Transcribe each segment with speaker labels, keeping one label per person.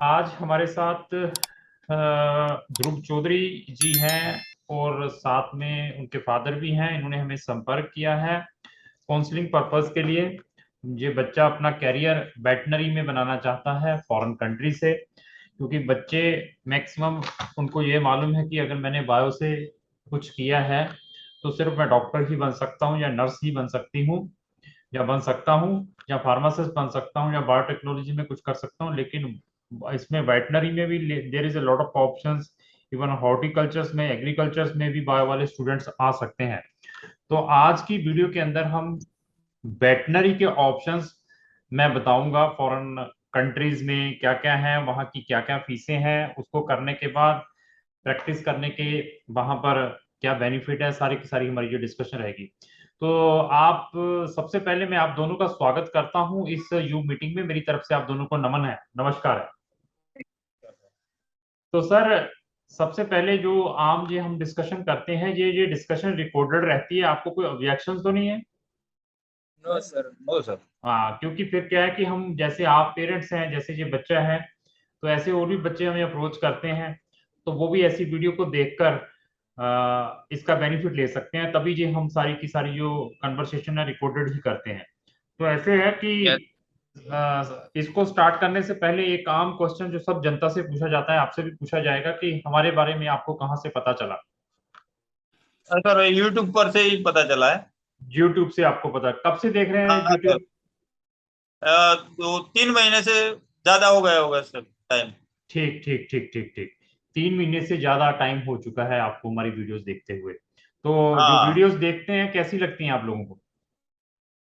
Speaker 1: आज हमारे साथ ध्रुव चौधरी जी हैं और साथ में उनके फादर भी हैं। इन्होंने हमें संपर्क किया है काउंसलिंग पर्पस के लिए। ये बच्चा अपना कैरियर वेटनरी में बनाना चाहता है फॉरेन कंट्री से, क्योंकि बच्चे मैक्सिमम उनको ये मालूम है कि अगर मैंने बायो से कुछ किया है तो सिर्फ मैं डॉक्टर ही बन सकता हूँ या नर्स ही बन सकती हूँ या बन सकता हूँ या फार्मासिस्ट बन सकता हूँ या बायोटेक्नोलॉजी में कुछ कर सकता हूँ। लेकिन इसमें वेटनरी में भी there is a lot of options. Even horticultures में, एग्रीकल्चर्स में भी बायो वाले स्टूडेंट्स आ सकते हैं। तो आज की वीडियो के अंदर हम वेटनरी के ऑप्शंस मैं बताऊंगा। फॉरेन कंट्रीज में क्या क्या है, वहाँ की क्या क्या फीसें हैं, उसको करने के बाद प्रैक्टिस करने के वहां पर क्या बेनिफिट है, सारी की सारी हमारी जो डिस्कशन रहेगी। तो आप सबसे पहले मैं आप दोनों का स्वागत करता हूं इस यू मीटिंग में। मेरी तरफ से आप दोनों को नमन है, नमस्कार है। तो सर, सबसे पहले जो आम ये हम डिस्कशन करते हैं, ये डिस्कशन रिकॉर्डेड रहती है, आपको कोई ऑब्जेक्शन तो नहीं है?
Speaker 2: No sir, no sir.
Speaker 1: हाँ, क्योंकि फिर क्या है कि हम जैसे आप पेरेंट्स हैं, जैसे ये बच्चा है, तो ऐसे और भी बच्चे हमें अप्रोच करते हैं, तो वो भी ऐसी वीडियो को देखकर इसका बेनिफिट ले सकते हैं। तभी ये हम सारी की सारी जो कन्वर्सेशन है रिकॉर्डेड ही करते हैं। तो ऐसे है कि
Speaker 2: यस
Speaker 1: इसको स्टार्ट करने से पहले एक आम क्वेश्चन जो सब जनता से पूछा जाता है, आपसे भी पूछा जाएगा कि हमारे बारे में आपको कहाँ से पता चला?
Speaker 2: सर, यूट्यूब पर से ही पता चला है।
Speaker 1: यूट्यूब से आपको पता, कब से देख रहे हैं
Speaker 2: हाँ सर।
Speaker 1: यूट्यूब?
Speaker 2: तो 3 महीने से ज्यादा हो गया होगा सर, टाइम।
Speaker 1: ठीक ठीक ठीक ठीक ठीक। 3 महीने से ज्यादा टाइम हो चुका है आपको हमारी वीडियोस देखते हुए। तो जो
Speaker 2: हाँ
Speaker 1: वीडियोस देखते हैं कैसी लगती हैं आप लोगों को?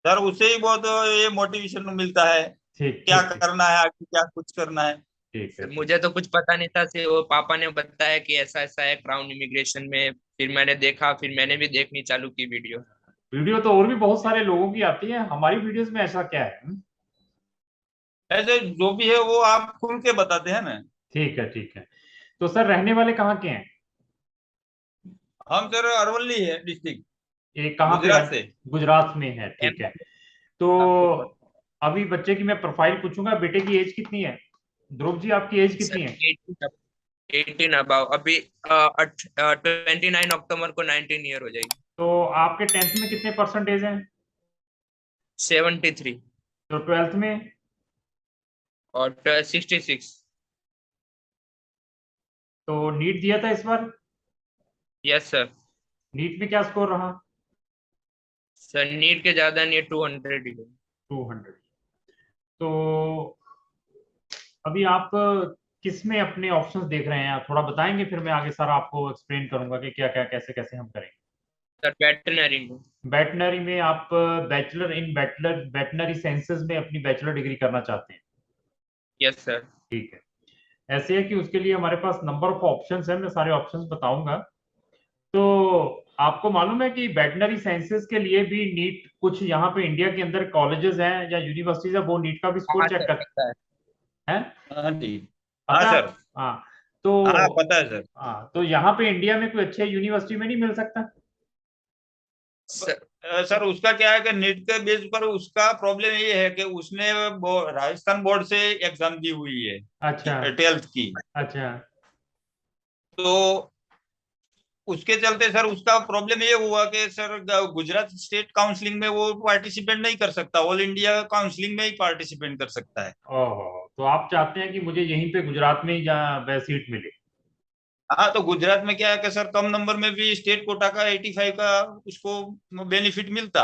Speaker 2: सर, उससे ही बहुत ये मोटिवेशन मिलता है।
Speaker 1: ठीक
Speaker 2: क्या
Speaker 1: ठीक ठीक
Speaker 2: करना है आगे, क्या कुछ करना है।
Speaker 1: ठीक है
Speaker 3: सर
Speaker 1: ठीक।
Speaker 3: मुझे तो कुछ पता नहीं था। से वो पापा ने बताया कि ऐसा ऐसा है क्राउन इमिग्रेशन में। फिर मैंने देखा, फिर मैंने भी देखनी चालू की वीडियो।
Speaker 1: वीडियो तो और भी बहुत सारे लोगों की आती है, हमारी वीडियोस में ऐसा क्या है?
Speaker 2: ऐसे जो भी है वो आप खुल के बताते हैं ना।
Speaker 1: ठीक है ठीक है। तो सर, रहने वाले कहाँ के हैं?
Speaker 2: हम सर अरवली है डिस्ट्रिक्ट,
Speaker 1: ये कहाँ पे
Speaker 2: गुजरात से।
Speaker 1: गुजरात में है, ठीक है। तो
Speaker 3: आपको पता?
Speaker 1: अभी बच्चे की मैं प्रोफाइल पूछूंगा। बेटे की एज कितनी है? ध्रुव जी, आपकी एज
Speaker 3: सर
Speaker 1: कितनी है?
Speaker 3: 18 अबाउ अभी 29 अक्टूबर को 19 ईयर हो जाएगी।
Speaker 1: तो आपके टेंथ में कितने परसेंटेज हैं?
Speaker 3: 73
Speaker 1: तो ट्वेल्थ में?
Speaker 3: और 66।
Speaker 1: तो नीट दिया था इस बार?
Speaker 3: Yes sir.
Speaker 1: नीट में क्या स्कोर रहा?
Speaker 3: सर नीट के ज्यादा नहीं, 200 ही है।
Speaker 1: 200। तो अभी आप किस में अपने ऑप्शंस देख रहे हैं, आप थोड़ा बताएंगे, फिर मैं आगे सारा आपको एक्सप्लेन करूंगा कि क्या क्या कैसे कैसे हम करेंगे।
Speaker 3: सर वेटनरी में।
Speaker 1: वेटनरी में आप bachelor in bachelor veterinary sciences में अपनी बैचलर डिग्री करना चाहते हैं?
Speaker 3: Yes sir.
Speaker 1: ठीक है। ऐसे है कि उसके लिए हमारे पास नंबर ऑफ ऑप्शंस हैं, मैं सारे ऑप्शंस बताऊंगा। तो आपको मालूम है कि वेटनरी साइंसेज के लिए भी नीट, कुछ यहाँ पे इंडिया के अंदर कॉलेजेस हैं या यूनिवर्सिटीज है, वो नीट का भी स्कोर
Speaker 3: हाँ
Speaker 1: चेक
Speaker 3: सर
Speaker 1: कर
Speaker 3: पता है।
Speaker 1: है।
Speaker 2: हाँ जी। हाँ
Speaker 1: पता है
Speaker 2: सर।
Speaker 1: हाँ। तो
Speaker 2: हाँ पता है सर।
Speaker 1: हाँ, तो यहाँ पे इंडिया में कोई अच्छे यूनिवर्सिटी में नहीं मिल सकता?
Speaker 3: सर
Speaker 2: सर उसका क्या है कि नेट के बेस पर उसका प्रॉब्लम ये है कि उसने राजस्थान बोर्ड से एग्जाम दी हुई है,
Speaker 1: अच्छा
Speaker 2: 12th की।
Speaker 1: अच्छा।
Speaker 2: तो उसके चलते सर उसका प्रॉब्लम ये हुआ कि सर गुजरात स्टेट काउंसलिंग में वो पार्टिसिपेट नहीं कर सकता, ऑल इंडिया काउंसलिंग में ही पार्टिसिपेट कर सकता है।
Speaker 1: ओहो, तो आप चाहते हैं कि मुझे यहीं पे गुजरात में ही जहाँ सीट मिले?
Speaker 2: हाँ, तो गुजरात में क्या है कि सर कम नंबर में भी स्टेट कोटा का 85 का उसको बेनिफिट मिलता।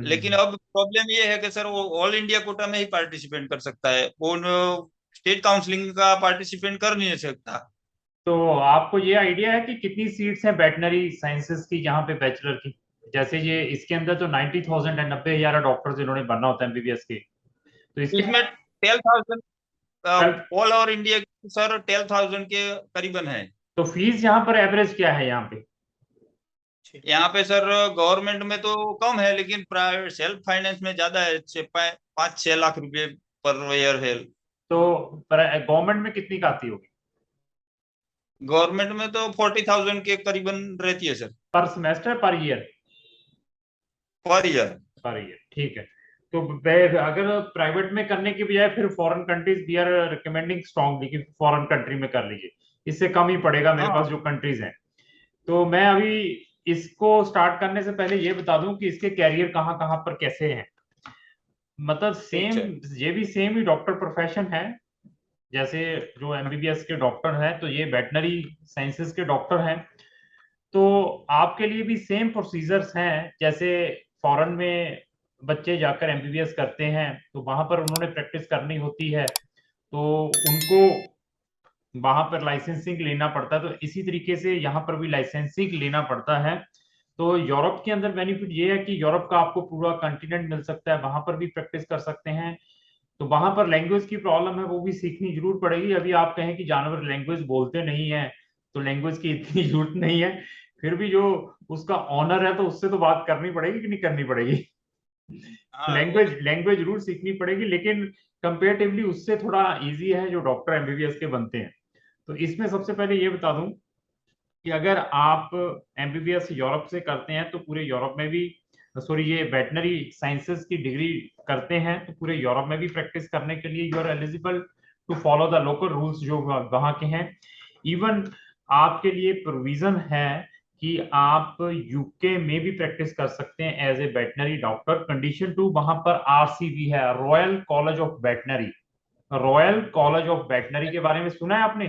Speaker 2: लेकिन
Speaker 1: हम्म।
Speaker 2: अब प्रॉब्लम ये है कि सर वो ऑल इंडिया कोटा में ही पार्टिसिपेट कर सकता है, वो स्टेट काउंसलिंग का पार्टिसिपेट कर नहीं सकता।
Speaker 1: तो आपको ये आइडिया है कि कितनी सीट्स हैं वेटनरी साइंसेज की यहाँ पे बैचलर की? जैसे ये इसके अंदर तो 90,000 है, 90,000 डॉक्टर जिन्होंने बनना होता है एमबीबीएस के। तो इसके
Speaker 2: इसमें 12,000
Speaker 1: twelfth,
Speaker 2: all over India sir 12,000 के करीबन है।
Speaker 1: तो फीस यहाँ पर एवरेज क्या है यहाँ पे?
Speaker 2: यहाँ पे सर गवर्नमेंट में तो कम है, लेकिन प्राइवेट सेल्फ फाइनेंस में ज्यादा है, 5-6 लाख रुपए पर ईयर है।
Speaker 1: तो गवर्नमेंट में कितनी का आती होगी?
Speaker 2: गवर्नमेंट में तो 40,000 के करीबन रहती है सर,
Speaker 1: पर semester, per year?
Speaker 2: Per year.
Speaker 1: Per year, ठीक है। तो अगर प्राइवेट में करने की बजाय फिर foreign countries we are recommending strongly कि फॉरेन कंट्री में कर लीजिए, इससे कम ही पड़ेगा मेरे पास जो कंट्रीज हैं। तो मैं अभी इसको स्टार्ट करने से पहले ये बता दूं कि इसके कैरियर कहाँ कहाँ पर कैसे हैं। मतलब सेम, ये भी सेम ही डॉक्टर प्रोफेशन है, जैसे जो एमबीबीएस के डॉक्टर हैं तो ये वेटनरी साइंसेस के डॉक्टर हैं। तो आपके लिए भी सेम प्रोसीजर्स हैं, जैसे फॉरेन में बच्चे जाकर एमबीबीएस करते हैं तो वहां पर उन्होंने प्रैक्टिस करनी होती है, तो उनको वहां पर लाइसेंसिंग लेना पड़ता है। तो इसी तरीके से यहाँ पर भी लाइसेंसिंग लेना पड़ता है। तो यूरोप के अंदर बेनिफिट ये है कि यूरोप का आपको पूरा कॉन्टिनेंट मिल सकता है, वहां पर भी प्रैक्टिस कर सकते हैं। तो वहां पर लैंग्वेज की प्रॉब्लम है, वो भी सीखनी जरूर पड़ेगी। अभी आप कहें कि जानवर लैंग्वेज बोलते नहीं है तो लैंग्वेज की इतनी जरूरत नहीं है, फिर भी जो उसका ऑनर है तो उससे तो बात करनी पड़ेगी कि नहीं करनी पड़ेगी। लैंग्वेज लैंग्वेज जरूर सीखनी पड़ेगी, लेकिन कंपेरेटिवली उससे थोड़ा इजी है जो डॉक्टर एमबीबीएस के बनते हैं। तो इसमें सबसे पहले ये बता दूं कि अगर आप एमबीबीएस यूरोप से करते हैं तो पूरे यूरोप में भी, सॉरी ये वेटनरी साइंसेस की डिग्री करते हैं तो पूरे यूरोप में भी प्रैक्टिस करने के लिए you are eligible to follow the local rules जो वहां के हैं। इवन आपके लिए प्रोविजन है कि आप यूके में भी प्रैक्टिस कर सकते हैं as a veterinary doctor, condition to वहां पर आरसीवी है, royal college of veterinary. Royal college of veterinary के बारे में सुना है आपने?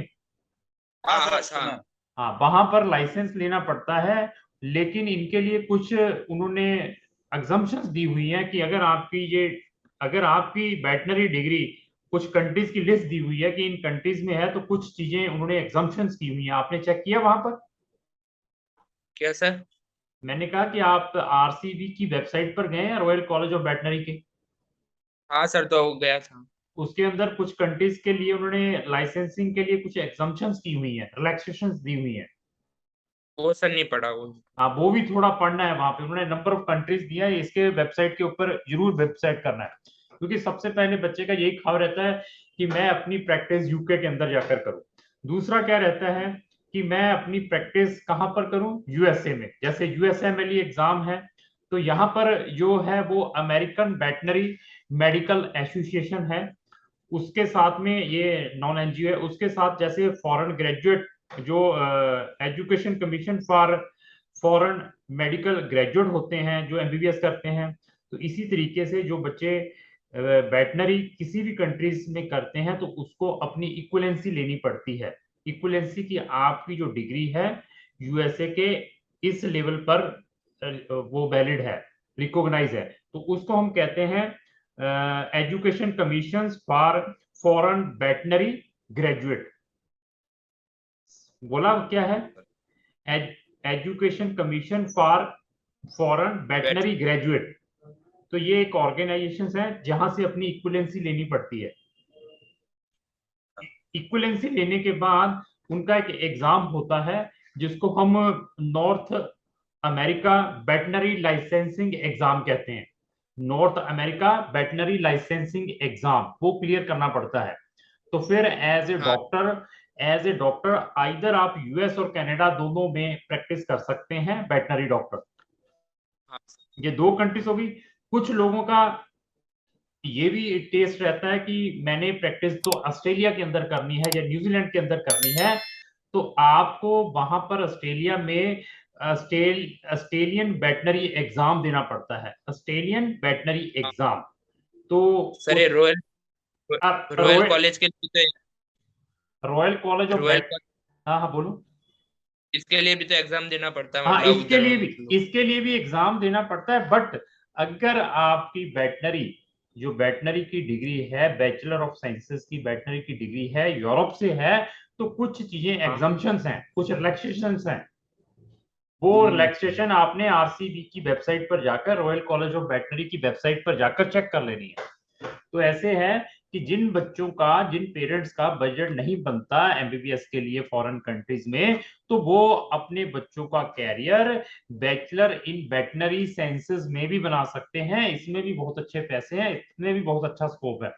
Speaker 1: हाँ, वहां पर लाइसेंस लेना पड़ता है, लेकिन इनके लिए कुछ उन्होंने एग्जम्पशंस दी हुई हैं कि अगर आपकी वेटनरी डिग्री कुछ कंट्रीज की लिस्ट दी हुई है कि इन कंट्रीज में है, तो कुछ चीजें उन्होंने एग्जम्पशंस की हुई हैं। आपने चेक किया वहां पर?
Speaker 3: क्या सर?
Speaker 1: मैंने कहा कि आप आरसीबी की वेबसाइट पर गए हैं, रॉयल कॉलेज ऑफ वेटनरी के?
Speaker 3: हाँ सर, तो हो गया था।
Speaker 1: उसके अंदर कुछ कंट्रीज के लिए उन्होंने लाइसेंसिंग के लिए कुछ एग्जम्पशंस की हुई हैं, रिलैक्सेशंस दी हुई हैं।
Speaker 3: वो सर नहीं पढ़ा वो।
Speaker 1: हाँ, वो भी थोड़ा पढ़ना है, वहां पे उन्होंने नंबर ऑफ कंट्रीज दिया है, इसके वेबसाइट के ऊपर जरूर वेबसाइट करना है। क्योंकि सबसे पहले बच्चे का यही ख्वाब रहता है कि मैं अपनी प्रैक्टिस यूके के अंदर जाकर करूं। दूसरा क्या रहता है कि मैं अपनी प्रैक्टिस कहां पर करूं, यूएसए में। जैसे यूएसएमएलई एग्जाम है, तो यहाँ पर जो है वो अमेरिकन वेटनरी मेडिकल एसोसिएशन है, उसके साथ में ये नॉन एनजीओ है, उसके साथ जैसे फॉरेन ग्रेजुएट जो education commission for foreign medical graduate होते हैं जो एमबीबीएस करते हैं, तो इसी तरीके से जो बच्चे वेटनरी किसी भी कंट्रीज में करते हैं तो उसको अपनी इक्वलेंसी लेनी पड़ती है। इक्वलेंसी की आपकी जो डिग्री है यूएसए के इस लेवल पर वो वैलिड है, रिकॉग्नाइज है, तो उसको हम कहते हैं education commission for foreign veterinary graduate. बोला क्या है? Education commission for foreign veterinary graduate. तो ये एक ऑर्गेनाइजेशन है जहां से अपनी इक्वलेंसी लेनी पड़ती है। इक्वलेंसी लेने के बाद उनका एक एग्जाम होता है जिसको हम north America veterinary licensing exam कहते हैं। North America veterinary licensing exam वो क्लियर करना पड़ता है। तो फिर एज ए डॉक्टर आइदर आप यूएस और कनाडा दोनों में प्रैक्टिस कर सकते हैं वेटनरी डॉक्टर। ये दो कंट्रीज होगी। कुछ लोगों का ये भी टेस्ट रहता है कि मैंने प्रैक्टिस तो ऑस्ट्रेलिया के अंदर करनी है या न्यूजीलैंड के अंदर करनी है, तो आपको वहां पर ऑस्ट्रेलिया में ऑस्ट्रेलियन वेटनरी एग्जाम देना पड़ता है, ऑस्ट्रेलियन वेटनरी एग्जाम। तो
Speaker 3: सर ये रॉयल
Speaker 1: रॉयल
Speaker 3: कॉलेज के लिए
Speaker 1: कॉलेज ऑफ
Speaker 3: रॉयल
Speaker 1: वेट, हाँ हाँ बोलो।
Speaker 3: इसके लिए भी तो एग्जाम देना पड़ता है,
Speaker 1: हाँ,
Speaker 3: मतलब
Speaker 1: इसके
Speaker 3: उधर
Speaker 1: लिए भी
Speaker 3: मतलब।
Speaker 1: इसके लिए भी एग्जाम देना पड़ता है, बट अगर आपकी वेटनरी जो वेटनरी की डिग्री है, बैचलर ऑफ साइंसेस की वेटनरी की डिग्री है, यूरोप से है, तो कुछ चीजें एग्जम्पशंस हैं, कुछ रिलैक्सेशंस हैं। वो रिलैक्सेशन आपने आरसीबी की वेबसाइट पर जाकर, रॉयल कॉलेज ऑफ वेटनरी की वेबसाइट पर जाकर चेक कर लेनी है। तो ऐसे है कि जिन बच्चों का, जिन पेरेंट्स का बजट नहीं बनता एमबीबीएस के लिए फॉरेन कंट्रीज में, तो वो अपने बच्चों का career bachelor in veterinary sciences में भी बना सकते हैं। इसमें भी बहुत अच्छे पैसे हैं, इसमें भी बहुत अच्छा स्कोप है।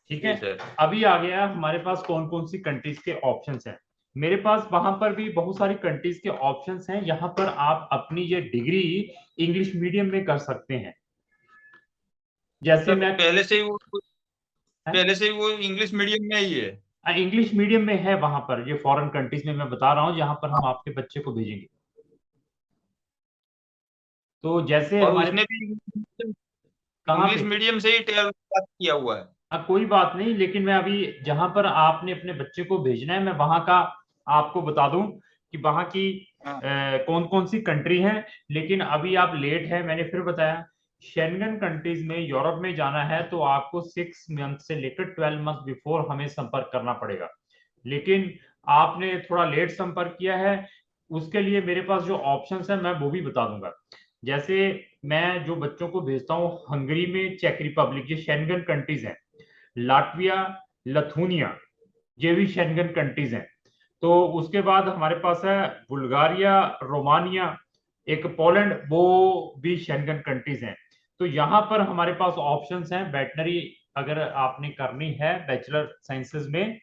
Speaker 1: ठीक है, अभी आ गया हमारे पास कौन कौन सी कंट्रीज के ऑप्शंस हैं। मेरे पास वहां पर भी बहुत सारी कंट्रीज के ऑप्शंस हैं, यहाँ पर आप अपनी ये डिग्री इंग्लिश मीडियम में कर सकते हैं। जैसे
Speaker 2: सर
Speaker 1: मैं
Speaker 2: पहले से ही वो इंग्लिश मीडियम में ही है।
Speaker 1: इंग्लिश मीडियम में है वहां पर, ये फॉरेन कंट्रीज में मैं बता रहा हूँ जहां पर हम
Speaker 2: हाँ।
Speaker 1: आपके बच्चे को भेजेंगे। तो जैसे
Speaker 2: और
Speaker 1: हमारे
Speaker 2: उसने भी
Speaker 1: कहाँ
Speaker 2: इंग्लिश
Speaker 1: पे,
Speaker 2: मीडियम से ही 12th पास किया हुआ है।
Speaker 1: कोई बात नहीं, लेकिन मैं अभी जहां पर आपने अपने बच्चे को भेजना है मैं वहां का आपको बता दूं कि वहां की
Speaker 2: हाँ।
Speaker 1: कौन कौन सी कंट्री है। लेकिन अभी आप लेट है, मैंने फिर बताया शेंगन कंट्रीज में यूरोप में जाना है तो आपको 6 मंथ से लेकर 12 मंथ बिफोर हमें संपर्क करना पड़ेगा। लेकिन आपने थोड़ा लेट संपर्क किया है, उसके लिए मेरे पास जो ऑप्शंस है मैं वो भी बता दूंगा। जैसे मैं जो बच्चों को भेजता हूँ हंगरी में, चेक रिपब्लिक, ये शेंगन कंट्रीज हैं। लाटविया, लथुनिया, ये भी शेंगन कंट्रीज हैं। तो उसके बाद हमारे पास है बुल्गारिया, रोमानिया, एक पोलैंड, वो भी शेंगन कंट्रीज हैं। तो यहाँ पर हमारे पास ऑप्शंस हैं वेटनरी, अगर आपने करनी है बैचलर साइंसेज में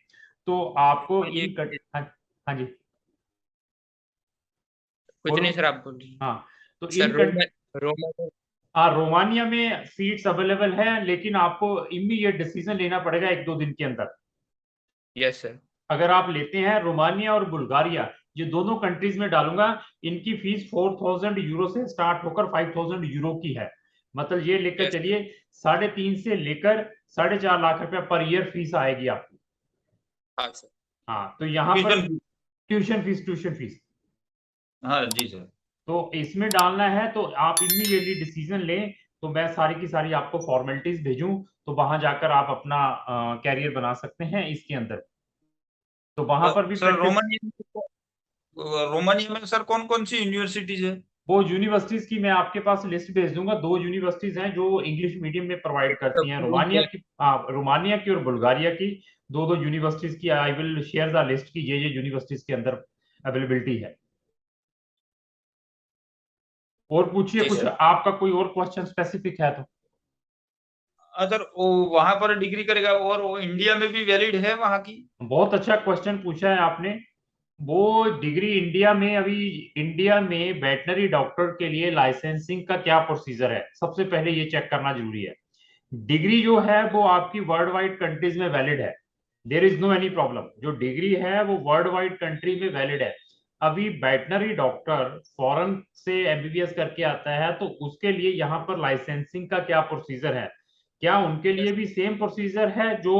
Speaker 1: तो आपको
Speaker 3: तो ये
Speaker 1: हाँ, हाँ जी
Speaker 3: कुछ
Speaker 1: बोलो।
Speaker 3: नहीं सर, आप बोलिए।
Speaker 1: हाँ, तो
Speaker 3: सर रोमन
Speaker 1: हाँ, रोमानिया में सीट्स अवेलेबल है, लेकिन आपको इमीडिएट डिसीजन लेना पड़ेगा 1-2 दिन के अंदर।
Speaker 3: Yes sir.
Speaker 1: अगर आप लेते हैं रोमानिया और बुल्गारिया, ये दोनों कंट्रीज में डालूंगा, इनकी फीस 4,000 यूरो से स्टार्ट होकर 5,000 यूरो की है। मतलब ये लेकर
Speaker 3: यस
Speaker 1: चलिए 3.5 से लेकर 4.5 लाख रुपया पर ईयर फीस आएगी आपकी।
Speaker 3: हाँ सर।
Speaker 1: हाँ, तो यहाँ पर
Speaker 2: ट्यूशन।
Speaker 1: ट्यूशन फीस
Speaker 2: हाँ जी सर।
Speaker 1: तो इसमें डालना है तो आप इमीडिएटली डिसीजन लें, तो मैं सारी की सारी आपको फॉर्मेलिटीज भेजूं, तो वहां जाकर आप अपना कैरियर बना सकते हैं इसके अंदर। तो वहां पर भी
Speaker 2: सर
Speaker 1: प्रैक्टिस,
Speaker 2: रोमानिया में सर कौन कौन सी यूनिवर्सिटीज है?
Speaker 1: वो यूनिवर्सिटीज की मैं आपके पास लिस्ट भेज दूंगा। 2 यूनिवर्सिटीज हैं जो इंग्लिश मीडियम में प्रोवाइड करती हैं, रोमानिया की और बुल्गारिया की। दो दो यूनिवर्सिटीज की I will share the list की ये यूनिवर्सिटीज के अंदर अवेलेबिलिटी है। और पूछिए
Speaker 2: जी
Speaker 1: कुछ,
Speaker 2: सर।
Speaker 1: आपका कोई और क्वेश्चन स्पेसिफिक है तो।
Speaker 2: सर वो वहां पर डिग्री करेगा और वो इंडिया में भी वैलिड है वहां की?
Speaker 1: बहुत अच्छा क्वेश्चन पूछा है आपने। वो डिग्री इंडिया में, अभी इंडिया में वेटनरी डॉक्टर के लिए लाइसेंसिंग का क्या प्रोसीजर है, सबसे पहले ये चेक करना जरूरी है। डिग्री जो है वो आपकी वर्ल्ड वाइड कंट्रीज में वैलिड है, there is no any problem. जो डिग्री है वो वर्ल्ड वाइड कंट्री में वैलिड है। अभी वेटनरी डॉक्टर फॉरेन से एमबीबीएस करके आता है तो उसके लिए यहाँ पर लाइसेंसिंग का क्या प्रोसीजर है, क्या उनके लिए भी सेम प्रोसीजर है जो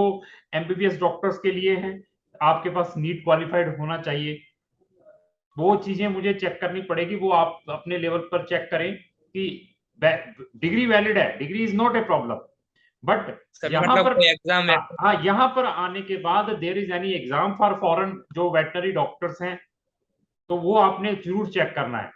Speaker 1: एमबीबीएस डॉक्टर्स के लिए है। आपके पास नीट क्वालिफाइड होना चाहिए, वो चीजें मुझे चेक करनी पड़ेगी, वो आप अपने लेवल पर चेक करें कि डिग्री वैलिड है, degree is not a problem. But
Speaker 3: sir
Speaker 1: यहाँ
Speaker 3: मतलब
Speaker 1: पर
Speaker 3: कोई एग्जाम है?
Speaker 1: हाँ, यहाँ पर आने के बाद there is any exam for foreign जो वेटनरी डॉक्टर्स हैं, तो वो आपने जरूर चेक करना है।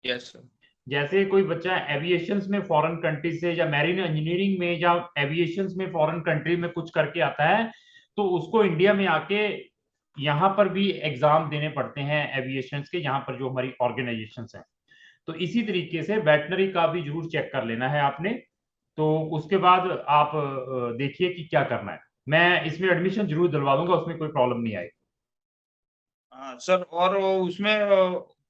Speaker 3: Yes sir.
Speaker 1: जैसे कोई बच्चा एविएशन में फॉरेन कंट्री से या मैरीन इंजीनियरिंग में या एविएशन में फॉरेन कंट्री में कुछ करके आता है, तो उसको इंडिया में आके यहाँ पर भी एग्जाम देने पड़ते हैं एविएशन के, यहाँ पर जो हमारी ऑर्गेनाइजेशन हैं। तो इसी तरीके से वेटनरी का भी जरूर चेक कर लेना है आपने। तो उसके बाद आप देखिए कि क्या करना है। मैं इसमें एडमिशन जरूर दिलवा दूंगा, उसमें कोई प्रॉब्लम नहीं आएगी।
Speaker 2: हाँ सर, और उसमें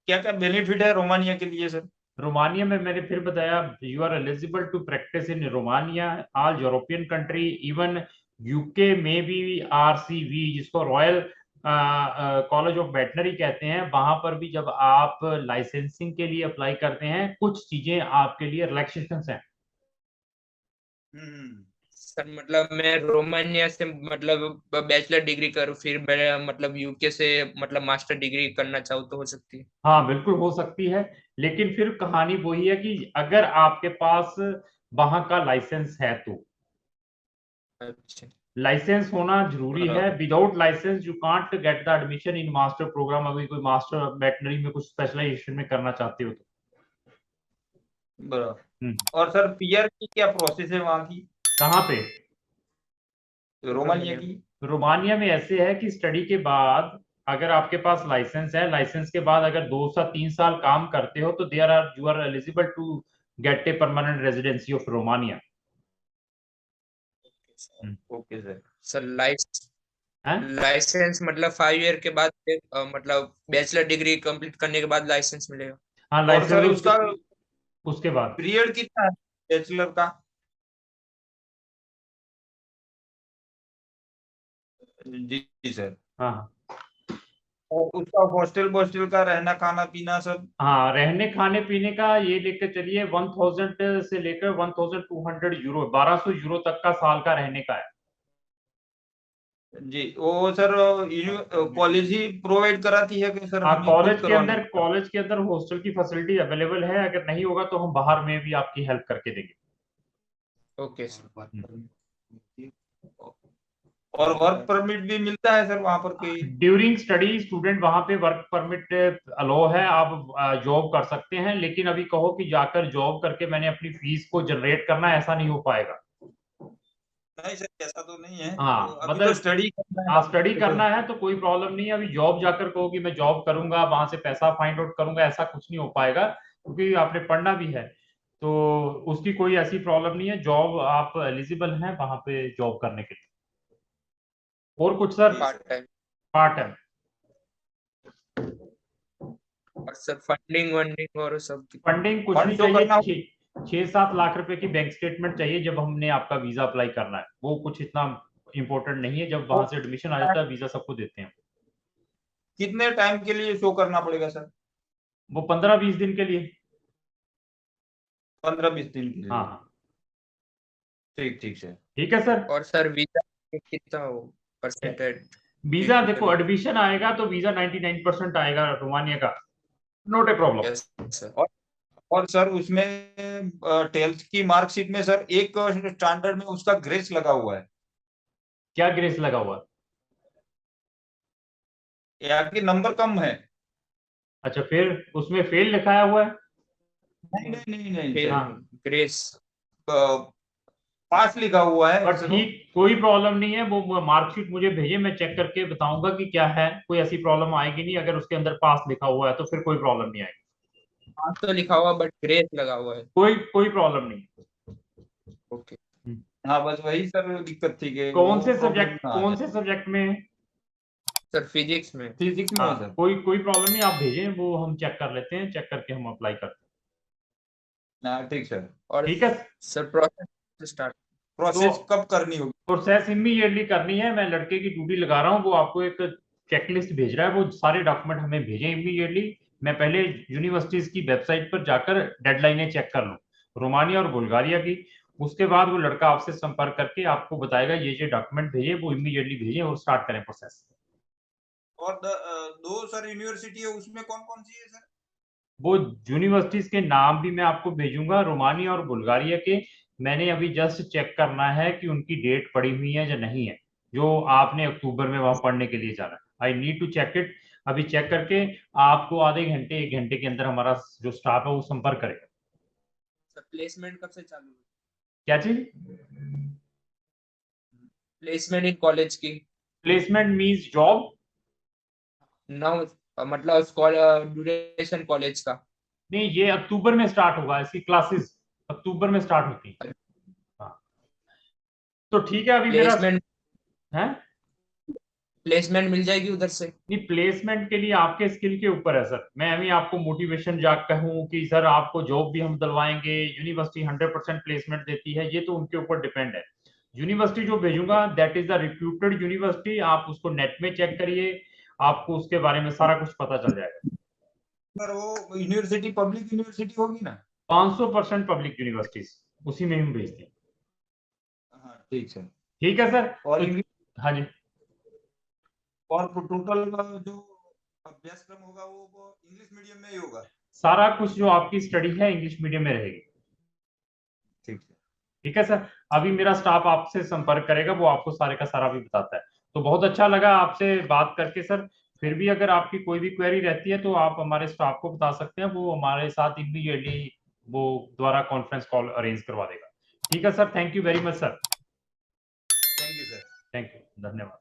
Speaker 2: क्या क्या बेनिफिट है रोमानिया के लिए सर?
Speaker 1: रोमानिया में मैंने फिर बताया, you are eligible to practice in Romania, all European country, even UK में भी आरसीवी, जिसको रॉयल कॉलेज ऑफ वेटनरी कहते हैं, वहां पर भी जब आप लाइसेंसिंग के लिए अप्लाई करते हैं कुछ चीजें आपके लिए रिलैक्सेशन हैं।
Speaker 2: हम्म।
Speaker 3: सर मतलब मैं रोमानिया से मतलब बैचलर डिग्री करूँ, फिर मैं मतलब यूके से मतलब मास्टर डिग्री करना चाहूँ तो हो सकती है?
Speaker 1: हाँ बिल्कुल हो सकती है, लेकिन फिर कहानी वही है कि अगर आपके पास वहां का लाइसेंस है तो,
Speaker 3: अच्छा।
Speaker 1: लाइसेंस होना जरूरी है।
Speaker 2: बराबर।
Speaker 1: Without licence you can't get the admission in master programme, अभी कोई मास्टर वेटनरी में कुछ स्पेशलाइजेशन में करना चाहते हो तो।
Speaker 2: बराबर।
Speaker 1: हम्म,
Speaker 2: और सर पीआर की क्या प्रोसेस है वहां की,
Speaker 1: कहाँ पे,
Speaker 2: रोमानिया की?
Speaker 1: रोमानिया में ऐसे है कि स्टडी के बाद अगर आपके पास लाइसेंस है, लाइसेंस के बाद अगर 2 से 3 साल काम करते हो तो there are you are eligible to get a permanent residency of Romania.
Speaker 2: Okay sir.
Speaker 3: Sir
Speaker 1: है
Speaker 3: लाइसेंस मतलब 5 ईयर के बाद फिर, मतलब बैचलर डिग्री कंप्लीट करने के बाद लाइसेंस मिलेगा?
Speaker 1: हाँ,
Speaker 2: और
Speaker 1: लाइसेंस
Speaker 2: सर उसका
Speaker 1: उसके बाद
Speaker 2: पीरियड कितना है बैचलर का? जी सर।
Speaker 1: हाँ
Speaker 2: और उसका हॉस्टल का रहना खाना पीना सब?
Speaker 1: हाँ, रहने खाने पीने का ये लेकर चलिए 1000 से लेकर 1200 यूरो, 1200 यूरो तक का साल का रहने का है।
Speaker 2: जी, वो सर कॉलेज ही प्रोवाइड कराती है कि सर
Speaker 1: हाँ,
Speaker 2: हमें खुद करवाना?
Speaker 1: कॉलेज के अंदर हॉस्टल की फैसिलिटी अवेलेबल है, अगर नहीं होगा तो हम बाहर में भी आपकी हेल्प करके देंगे।
Speaker 3: Okay sir.
Speaker 2: और वर्क परमिट भी मिलता है सर वहां पर कोई?
Speaker 1: ड्यूरिंग स्टडी स्टूडेंट वहां पे वर्क परमिट अलो है, आप जॉब कर सकते हैं, लेकिन अभी कहो कि जाकर जॉब करके मैंने अपनी फीस को जनरेट करना, ऐसा नहीं हो पाएगा।
Speaker 2: नहीं सर, ऐसा तो नहीं है। तो
Speaker 1: हाँ
Speaker 2: अभी तो
Speaker 1: मतलब
Speaker 2: स्टडी करना है
Speaker 1: हाँ,
Speaker 2: आपको
Speaker 1: स्टडी
Speaker 2: तो।
Speaker 1: करना है तो कोई प्रॉब्लम नहीं है। अभी जॉब जाकर कहो कि मैं जॉब करूंगा, वहां से पैसा फाइंड आउट करूंगा, ऐसा कुछ नहीं हो पाएगा, क्योंकि आपने पढ़ना भी है। तो उसकी कोई ऐसी प्रॉब्लम नहीं है, जॉब आप एलिजिबल हैं वहां पे जॉब करने के लिए। और कुछ सर?
Speaker 2: जी
Speaker 3: part
Speaker 2: sir.
Speaker 3: Time.
Speaker 1: Part time.
Speaker 3: और सर फंडिंग वंडिंग और सब कितना?
Speaker 1: फंडिंग कुछ
Speaker 2: फंड
Speaker 1: नहीं
Speaker 2: शो करना
Speaker 1: चाहिए, 6-7 लाख रुपए की बैंक स्टेटमेंट चाहिए जब हमने आपका वीजा अप्लाई करना है। वो कुछ इतना इंपॉर्टेंट नहीं है, जब वहां से एडमिशन आ जाता है वीजा सबको देते हैं।
Speaker 2: कितने टाइम के लिए शो करना पड़ेगा सर?
Speaker 1: वो 15-20 दिन के लिए।
Speaker 2: 15-20 दिन के
Speaker 1: हाँ
Speaker 2: लिए?
Speaker 1: हाँ,
Speaker 2: ठीक ठीक सर।
Speaker 1: ठीक है सर।
Speaker 3: और सर वीजा कितना हो परसेंटेज?
Speaker 1: वीजा देखो, एडमिशन आएगा तो वीजा 99% आएगा रोमानिया का, not a problem.
Speaker 3: Yes sir.
Speaker 2: और सर उसमें 12th की मार्कशीट में सर एक स्टैंडर्ड में उसका ग्रेस लगा हुआ है।
Speaker 1: क्या ग्रेस लगा हुआ?
Speaker 2: या कि नंबर कम है?
Speaker 1: अच्छा, फिर उसमें फेल लिखाया हुआ है।
Speaker 2: नहीं नहीं नहीं नहीं
Speaker 3: फिर
Speaker 2: सर,
Speaker 1: हाँ,
Speaker 3: ग्रेस।
Speaker 2: पास लिखा हुआ है
Speaker 1: पर
Speaker 2: सर वो।
Speaker 1: ठीक, कोई प्रॉब्लम नहीं है। वो मार्कशीट मुझे भेजे, मैं चेक करके बताऊंगा कि क्या है, कोई ऐसी प्रॉब्लम आएगी नहीं। अगर उसके अंदर पास लिखा हुआ है तो फिर कोई प्रॉब्लम नहीं आएगी।
Speaker 3: पास तो लिखा हुआ बट ग्रेस लगा हुआ है।
Speaker 1: कोई कोई प्रॉब्लम नहीं।
Speaker 3: ओके
Speaker 2: हाँ, बस वही सर दिक्कत थी कि वो प्रॉब्लम ना आ
Speaker 1: कौन
Speaker 2: जाए।
Speaker 1: से सब्जेक्ट में है?
Speaker 3: सर फिजिक्स में।
Speaker 2: फिजिक्स में
Speaker 1: हाँ,
Speaker 2: है सर।
Speaker 1: कोई प्रॉब्लम नहीं, आप भेजें, वो हम चेक कर लेते हैं, चेक करके हम अप्लाई करते
Speaker 2: हाँ ठीक सर।
Speaker 3: और
Speaker 1: हैं। ठीक है।
Speaker 3: Sir process start.
Speaker 2: प्रोसेस
Speaker 1: तो
Speaker 2: कब करनी होगी?
Speaker 1: प्रोसेस इमीडिएटली करनी है, मैं लड़के की ड्यूटी लगा रहा हूँ, वो आपको एक चेकलिस्ट भेज रहा है, वो सारे डॉक्यूमेंट हमें भेजें इमीडिएटली। मैं पहले यूनिवर्सिटीज की वेबसाइट पर जाकर डेडलाइनें चेक कर लूँ, रोमानिया और बुल्गारिया की। उसके बाद वो लड़का आपसे संपर्क करके आपको बताएगा ये डॉक्यूमेंट भेजे, वो इमीडिएटली भेजें और स्टार्ट करें प्रोसेस।
Speaker 2: और दो सर यूनिवर्सिटी है, उसमें कौन कौन सी है सर?
Speaker 1: वो यूनिवर्सिटीज के नाम भी मैं आपको भेजूंगा, रोमानिया और बुल्गारिया के। मैंने अभी जस्ट चेक करना है कि उनकी डेट पड़ी हुई है या नहीं है, जो आपने अक्टूबर में वहां पढ़ने के लिए जाना है। I need to check it. अभी चेक करके आपको आधे घंटे 1 घंटे के अंदर हमारा जो स्टाफ है वो संपर्क करेगा।
Speaker 3: सर प्लेसमेंट कब से चालू है?
Speaker 1: क्या चीज?
Speaker 3: प्लेसमेंट इन कॉलेज की।
Speaker 1: Placement means job?
Speaker 3: नाउ मतलब ड्यूरेशन कॉलेज का।
Speaker 1: नहीं, ये अक्टूबर में स्टार्ट होगा, इसकी क्लासेस अक्टूबर में स्टार्ट होती है। हाँ, तो ठीक है, अभी मेरा
Speaker 3: प्लेसमेंट
Speaker 1: है।
Speaker 3: प्लेसमेंट मिल जाएगी उधर से?
Speaker 1: नहीं, प्लेसमेंट के लिए आपके स्किल के ऊपर है सर। मैं अभी आपको मोटिवेशन जा कहूँ कि सर आपको जॉब भी हम दिलवाएंगे, यूनिवर्सिटी 100% प्लेसमेंट देती है, ये तो उनके ऊपर डिपेंड है। यूनिवर्सिटी जो भेजूंगा that is the reputed university, आप उसको नेट में चेक करिए, आपको उसके बारे में सारा कुछ पता चल जाएगा।
Speaker 2: सर वो यूनिवर्सिटी पब्लिक यूनिवर्सिटी होगी ना?
Speaker 1: 500% पब्लिक यूनिवर्सिटीज उसी में हम भेजते हैं।
Speaker 2: हाँ ठीक सर।
Speaker 1: ठीक है सर।
Speaker 2: और
Speaker 1: तो हाँ जी,
Speaker 2: और टोटल जो अभ्यासक्रम होगा वो इंग्लिश मीडियम में ही होगा?
Speaker 1: सारा कुछ जो आपकी स्टडी है इंग्लिश मीडियम में रहेगी।
Speaker 2: ठीक है।
Speaker 1: ठीक है सर। अभी मेरा स्टाफ आपसे संपर्क करेगा, वो आपको सारे का सारा भी बताता है। तो बहुत अच्छा लगा आपसे बात करके सर। फिर भी अगर आपकी कोई भी क्वेरी रहती है तो आप हमारे स्टाफ को बता सकते हैं, वो हमारे साथ इमीडिएटली वो द्वारा कॉन्फ्रेंस कॉल अरेंज करवा देगा। ठीक है sir, thank you very much sir.
Speaker 2: Thank you sir.
Speaker 1: Thank you, धन्यवाद।